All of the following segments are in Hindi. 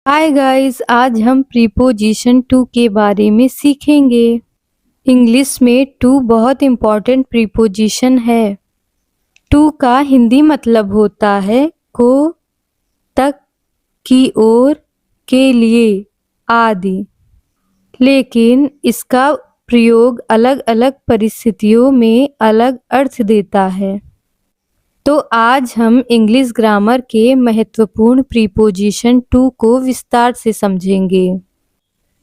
हाय गाइस, आज हम प्रीपोजिशन टू के बारे में सीखेंगे। इंग्लिश में टू बहुत इम्पोर्टेंट प्रीपोजिशन है। टू का हिंदी मतलब होता है को, तक, की ओर, के लिए आदि। लेकिन इसका प्रयोग अलग अलग परिस्थितियों में अलग अर्थ देता है। तो आज हम इंग्लिश ग्रामर के महत्वपूर्ण प्रीपोजिशन टू को विस्तार से समझेंगे।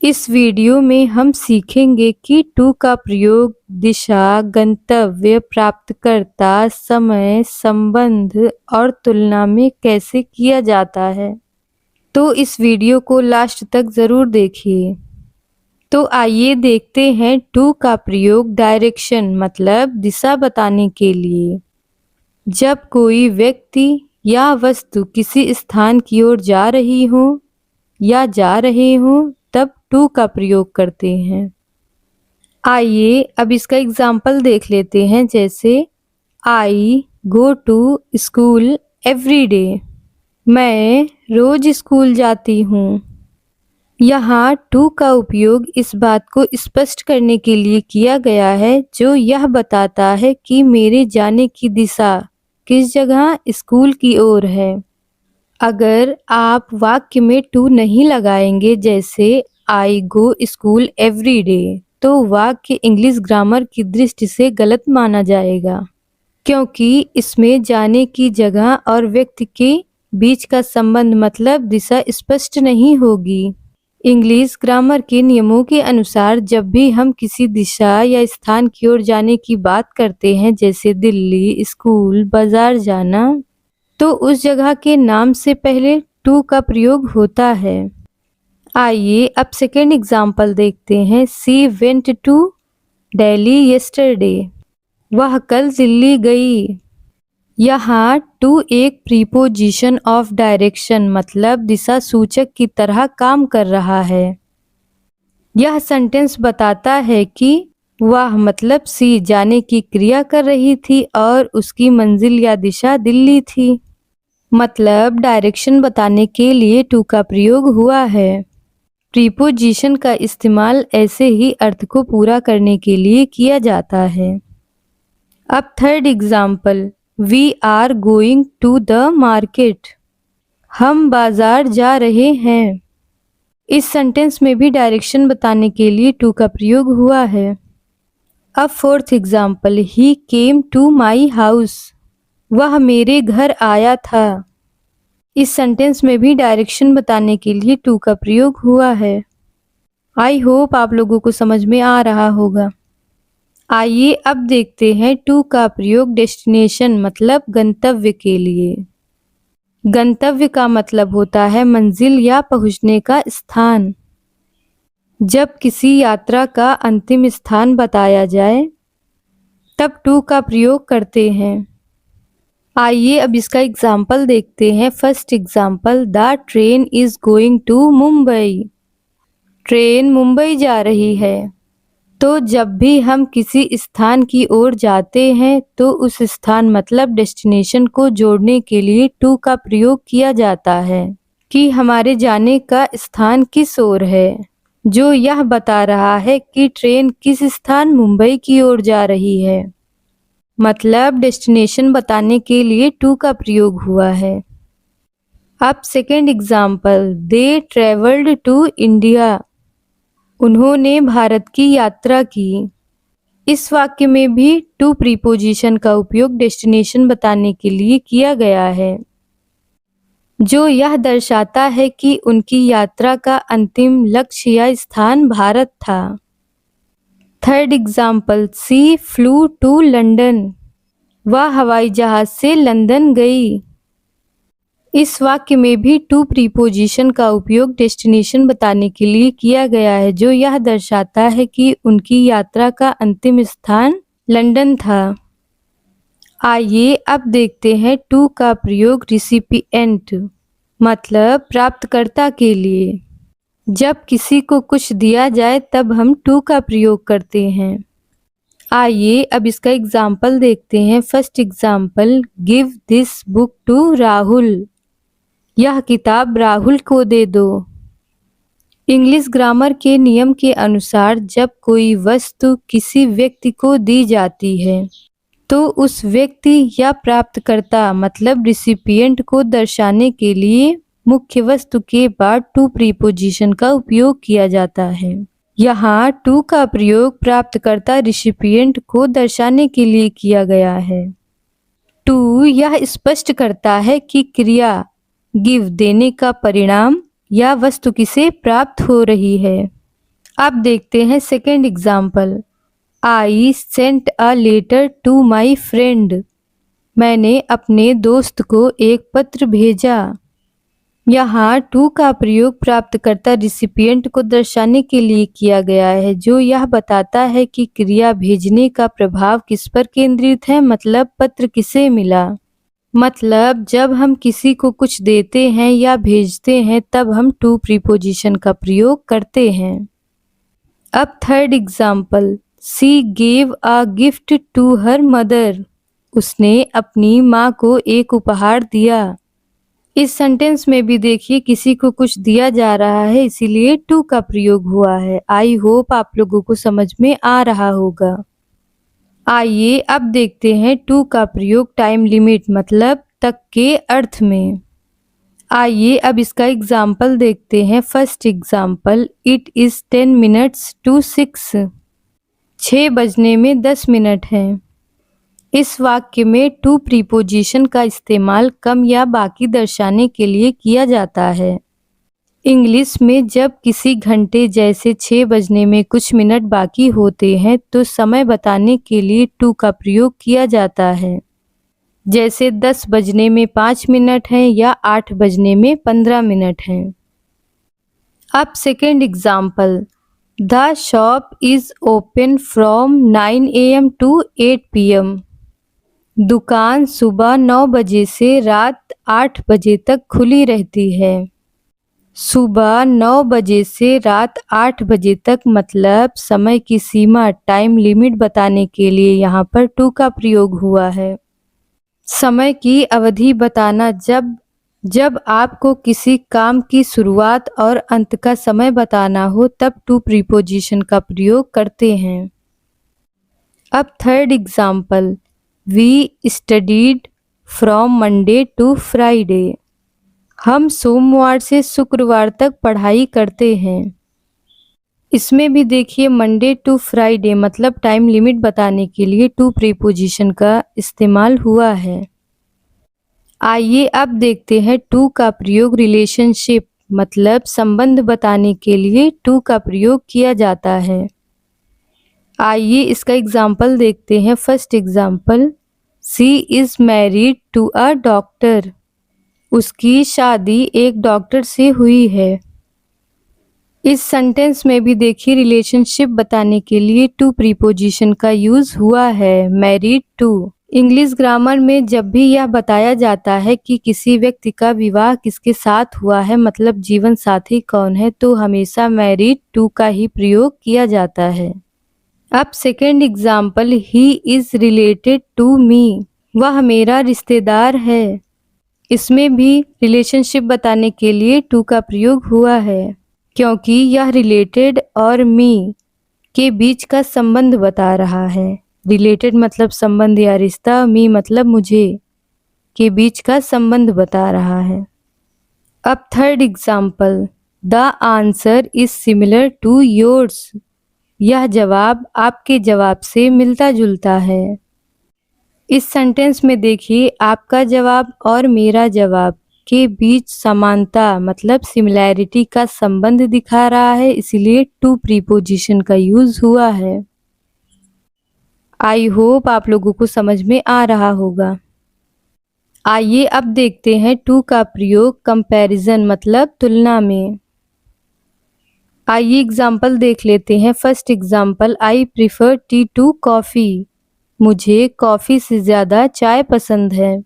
इस वीडियो में हम सीखेंगे कि टू का प्रयोग दिशा, गंतव्य, प्राप्तकर्ता, समय, संबंध और तुलना में कैसे किया जाता है। तो इस वीडियो को लास्ट तक जरूर देखिए। तो आइए देखते हैं टू का प्रयोग डायरेक्शन मतलब दिशा बताने के लिए। जब कोई व्यक्ति या वस्तु किसी स्थान की ओर जा रही हो या जा रहे हो तब टू का प्रयोग करते हैं। आइए अब इसका एग्जाम्पल देख लेते हैं। जैसे I go to school every day, मैं रोज स्कूल जाती हूँ। यहाँ टू का उपयोग इस बात को स्पष्ट करने के लिए किया गया है जो यह बताता है कि मेरे जाने की दिशा किस जगह स्कूल की ओर है। अगर आप वाक्य में टू नहीं लगाएंगे जैसे I go school every day तो वाक्य इंग्लिश ग्रामर की दृष्टि से गलत माना जाएगा, क्योंकि इसमें जाने की जगह और व्यक्ति के बीच का संबंध मतलब दिशा स्पष्ट नहीं होगी। इंग्लिश ग्रामर के नियमों के अनुसार जब भी हम किसी दिशा या स्थान की ओर जाने की बात करते हैं जैसे दिल्ली, स्कूल, बाजार जाना, तो उस जगह के नाम से पहले टू का प्रयोग होता है। आइए अब सेकेंड एग्जाम्पल देखते हैं। She went to Delhi yesterday, वह कल दिल्ली गई। यहाँ टू एक प्रीपोजिशन ऑफ डायरेक्शन मतलब दिशा सूचक की तरह काम कर रहा है। यह सेंटेंस बताता है कि वह मतलब सी जाने की क्रिया कर रही थी और उसकी मंजिल या दिशा दिल्ली थी। मतलब डायरेक्शन बताने के लिए टू का प्रयोग हुआ है। प्रीपोजिशन का इस्तेमाल ऐसे ही अर्थ को पूरा करने के लिए किया जाता है। अब third example, we are going to the market, हम बाजार जा रहे हैं। इस सेंटेंस में भी डायरेक्शन बताने के लिए टू का प्रयोग हुआ है। अब fourth example, he came to my house, वह मेरे घर आया था। इस सेंटेंस में भी डायरेक्शन बताने के लिए टू का प्रयोग हुआ है। आई होप आप लोगों को समझ में आ रहा होगा। आइए अब देखते हैं टू का प्रयोग डेस्टिनेशन मतलब गंतव्य के लिए। गंतव्य का मतलब होता है मंजिल या पहुंचने का स्थान। जब किसी यात्रा का अंतिम स्थान बताया जाए तब टू का प्रयोग करते हैं। आइए अब इसका एग्जाम्पल देखते हैं। First example, the train is going to Mumbai, train Mumbai जा रही है। तो जब भी हम किसी स्थान की ओर जाते हैं तो उस स्थान मतलब डेस्टिनेशन को जोड़ने के लिए टू का प्रयोग किया जाता है कि हमारे जाने का स्थान किस ओर है, जो यह बता रहा है कि ट्रेन किस स्थान मुंबई की ओर जा रही है। मतलब डेस्टिनेशन बताने के लिए टू का प्रयोग हुआ है। अब second example, they travelled to India, उन्होंने भारत की यात्रा की। इस वाक्य में भी टू प्रीपोजिशन का उपयोग डेस्टिनेशन बताने के लिए किया गया है, जो यह दर्शाता है कि उनकी यात्रा का अंतिम लक्ष्य या स्थान भारत था। Third example, she flew to London, वह हवाई जहाज से लंदन गई। इस वाक्य में भी टू प्रीपोजिशन का उपयोग डेस्टिनेशन बताने के लिए किया गया है, जो यह दर्शाता है कि उनकी यात्रा का अंतिम स्थान लंदन था। आइए अब देखते हैं टू का प्रयोग रिसिपिएंट मतलब प्राप्तकर्ता के लिए। जब किसी को कुछ दिया जाए तब हम टू का प्रयोग करते हैं। आइए अब इसका एग्जाम्पल देखते हैं। First example, give this book to Rahul, यह किताब राहुल को दे दो। इंग्लिश ग्रामर के नियम के अनुसार जब कोई वस्तु किसी व्यक्ति को दी जाती है तो उस व्यक्ति या प्राप्तकर्ता मतलब रिसिपिएंट को दर्शाने के लिए मुख्य वस्तु के बाद टू प्रीपोजिशन का उपयोग किया जाता है। यहाँ टू का प्रयोग प्राप्तकर्ता रिसिपिएंट को दर्शाने के लिए किया गया है। टू यह स्पष्ट करता है कि क्रिया गिव देने का परिणाम या वस्तु किसे प्राप्त हो रही है। अब देखते हैं second example. I sent a letter to my friend. मैंने अपने दोस्त को एक पत्र भेजा। यहाँ टू का प्रयोग प्राप्तकर्ता रिसिपिएंट को दर्शाने के लिए किया गया है, जो यह बताता है कि क्रिया भेजने का प्रभाव किस पर केंद्रित है, मतलब पत्र किसे मिला। मतलब जब हम किसी को कुछ देते हैं या भेजते हैं तब हम टू प्रीपोजिशन का प्रयोग करते हैं। अब third example. She gave a gift to her mother. उसने अपनी माँ को एक उपहार दिया। इस सेंटेंस में भी देखिए किसी को कुछ दिया जा रहा है, इसीलिए टू का प्रयोग हुआ है। आई होप आप लोगों को समझ में आ रहा होगा। आइए अब देखते हैं टू का प्रयोग टाइम लिमिट मतलब तक के अर्थ में। आइए अब इसका एग्जाम्पल देखते हैं। First example. It is 10 minutes to 6। 6 बजने में 10 मिनट हैं। इस वाक्य में टू प्रीपोजिशन का इस्तेमाल कम या बाकी दर्शाने के लिए किया जाता है। इंग्लिश में जब किसी घंटे जैसे 6 बजने में कुछ मिनट बाकी होते हैं तो समय बताने के लिए टू का प्रयोग किया जाता है। जैसे 10 बजने में 5 मिनट हैं या 8 बजने में 15 मिनट हैं। अब second example. The shop is open from 9 AM to 8 PM। दुकान सुबह 9 बजे से रात 8 बजे तक खुली रहती है। सुबह 9 बजे से रात 8 बजे तक मतलब समय की सीमा टाइम लिमिट बताने के लिए यहाँ पर टू का प्रयोग हुआ है। समय की अवधि बताना जब आपको किसी काम की शुरुआत और अंत का समय बताना हो तब टू प्रीपोजिशन का प्रयोग करते हैं। अब third example. We studied from Monday to Friday. हम सोमवार से शुक्रवार तक पढ़ाई करते हैं। इसमें भी देखिए मंडे टू फ्राइडे मतलब टाइम लिमिट बताने के लिए टू प्रीपोजिशन का इस्तेमाल हुआ है। आइए अब देखते हैं टू का प्रयोग रिलेशनशिप मतलब संबंध बताने के लिए टू का प्रयोग किया जाता है। आइए इसका एग्जाम्पल देखते हैं। First example. She is married to a doctor. उसकी शादी एक डॉक्टर से हुई है। इस सेंटेंस में भी देखिए रिलेशनशिप बताने के लिए टू प्रीपोजिशन का यूज हुआ है, मैरिड टू। इंग्लिश ग्रामर में जब भी यह बताया जाता है कि किसी व्यक्ति का विवाह किसके साथ हुआ है मतलब जीवन साथी कौन है, तो हमेशा मैरिड टू का ही प्रयोग किया जाता है। अब second example. He is related to me. वह मेरा रिश्तेदार है। इसमें भी रिलेशनशिप बताने के लिए टू का प्रयोग हुआ है क्योंकि यह रिलेटेड और मी के बीच का संबंध बता रहा है। रिलेटेड मतलब संबंध या रिश्ता, मी मतलब मुझे के बीच का संबंध बता रहा है। अब third example. The answer is similar to yours. यह जवाब आपके जवाब से मिलता जुलता है। इस सेंटेंस में देखिए आपका जवाब और मेरा जवाब के बीच समानता मतलब सिमिलैरिटी का संबंध दिखा रहा है, इसलिए टू प्रीपोजिशन का यूज हुआ है। आई होप आप लोगों को समझ में आ रहा होगा। आइए अब देखते हैं टू का प्रयोग कंपैरिजन मतलब तुलना में। आइए एग्जाम्पल देख लेते हैं। First example. I prefer tea to coffee. मुझे कॉफ़ी से ज़्यादा चाय पसंद है।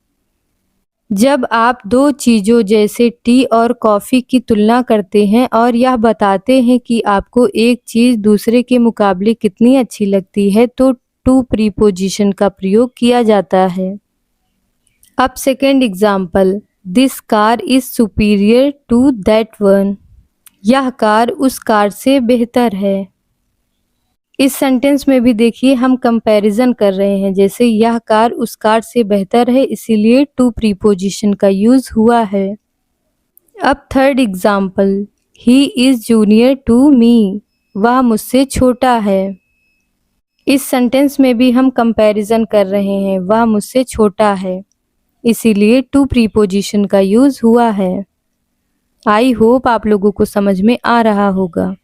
जब आप दो चीज़ों जैसे टी और कॉफ़ी की तुलना करते हैं और यह बताते हैं कि आपको एक चीज़ दूसरे के मुकाबले कितनी अच्छी लगती है तो टू प्रीपोजिशन का प्रयोग किया जाता है। अब second example. This car is superior to that one. यह कार उस कार से बेहतर है। इस सेंटेंस में भी देखिए हम कंपैरिजन कर रहे हैं, जैसे यह कार उस कार से बेहतर है, इसीलिए टू प्रीपोजिशन का यूज हुआ है। अब third example, he is junior to me, वह मुझसे छोटा है। इस सेंटेंस में भी हम कंपैरिजन कर रहे हैं, वह मुझसे छोटा है, इसीलिए टू प्रीपोजिशन का यूज हुआ है। आई होप आप लोगों को समझ में आ रहा होगा।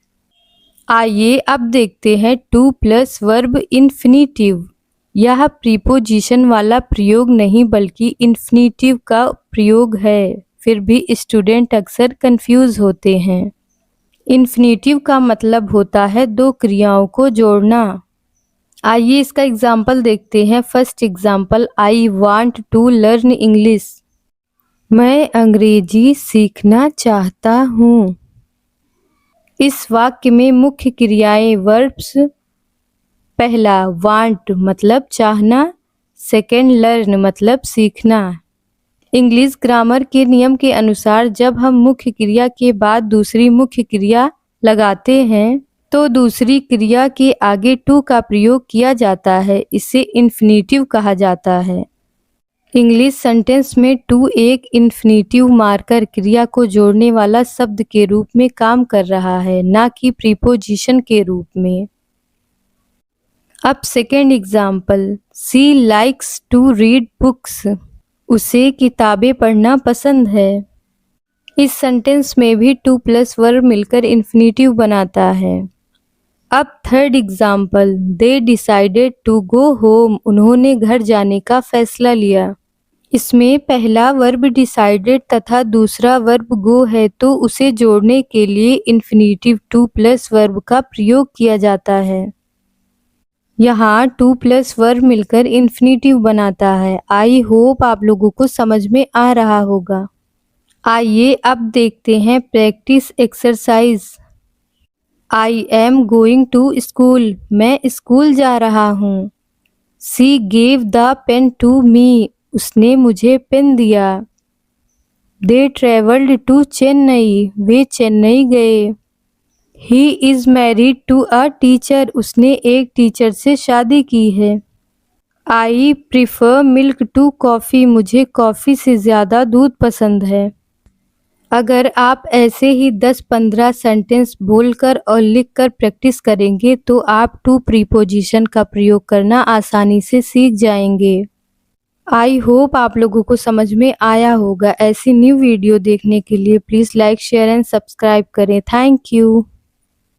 आइए अब देखते हैं टू प्लस वर्ब इन्फिनिटिव। यह प्रीपोजिशन वाला प्रयोग नहीं बल्कि इन्फिनिटिव का प्रयोग है, फिर भी स्टूडेंट अक्सर कंफ्यूज होते हैं। इन्फिनिटिव का मतलब होता है दो क्रियाओं को जोड़ना। आइए इसका एग्जाम्पल देखते हैं। First example, I want to learn English, मैं अंग्रेजी सीखना चाहता हूँ। इस वाक्य में मुख्य क्रियाएं वर्ब्स, पहला वांट मतलब चाहना, सेकंड लर्न मतलब सीखना। इंग्लिश ग्रामर के नियम के अनुसार जब हम मुख्य क्रिया के बाद दूसरी मुख्य क्रिया लगाते हैं तो दूसरी क्रिया के आगे टू का प्रयोग किया जाता है, इसे इन्फिनिटिव कहा जाता है। इंग्लिश सेंटेंस में टू एक इन्फिनिटिव मार्कर क्रिया को जोड़ने वाला शब्द के रूप में काम कर रहा है, ना कि प्रीपोजिशन के रूप में। अब second example, she likes to read books, उसे किताबें पढ़ना पसंद है। इस सेंटेंस में भी टू प्लस वर्ब मिलकर इन्फिनिटिव बनाता है। अब third example, they decided to go home, उन्होंने घर जाने का फैसला लिया। इसमें पहला वर्ब डिसाइडेड तथा दूसरा वर्ब गो है, तो उसे जोड़ने के लिए इन्फिनिटिव टू प्लस वर्ब का प्रयोग किया जाता है। यहाँ टू प्लस वर्ब मिलकर इन्फिनिटिव बनाता है। आई होप आप लोगों को समझ में आ रहा होगा। आइए अब देखते हैं practice exercise. I am going to school, मैं स्कूल जा रहा हूँ। She gave the pen to me, उसने मुझे पेन दिया। दे ट्रेवल्ड टू चेन्नई, वे चेन्नई गए। He is married to a teacher, उसने एक टीचर से शादी की है। I prefer milk to coffee, मुझे कॉफ़ी से ज़्यादा दूध पसंद है। अगर आप ऐसे ही 10-15 सेंटेंस बोलकर और लिखकर प्रैक्टिस करेंगे तो आप टू प्रीपोजिशन का प्रयोग करना आसानी से सीख जाएंगे। आई होप आप लोगों को समझ में आया होगा। ऐसी न्यू वीडियो देखने के लिए please like, share and subscribe करें। Thank you.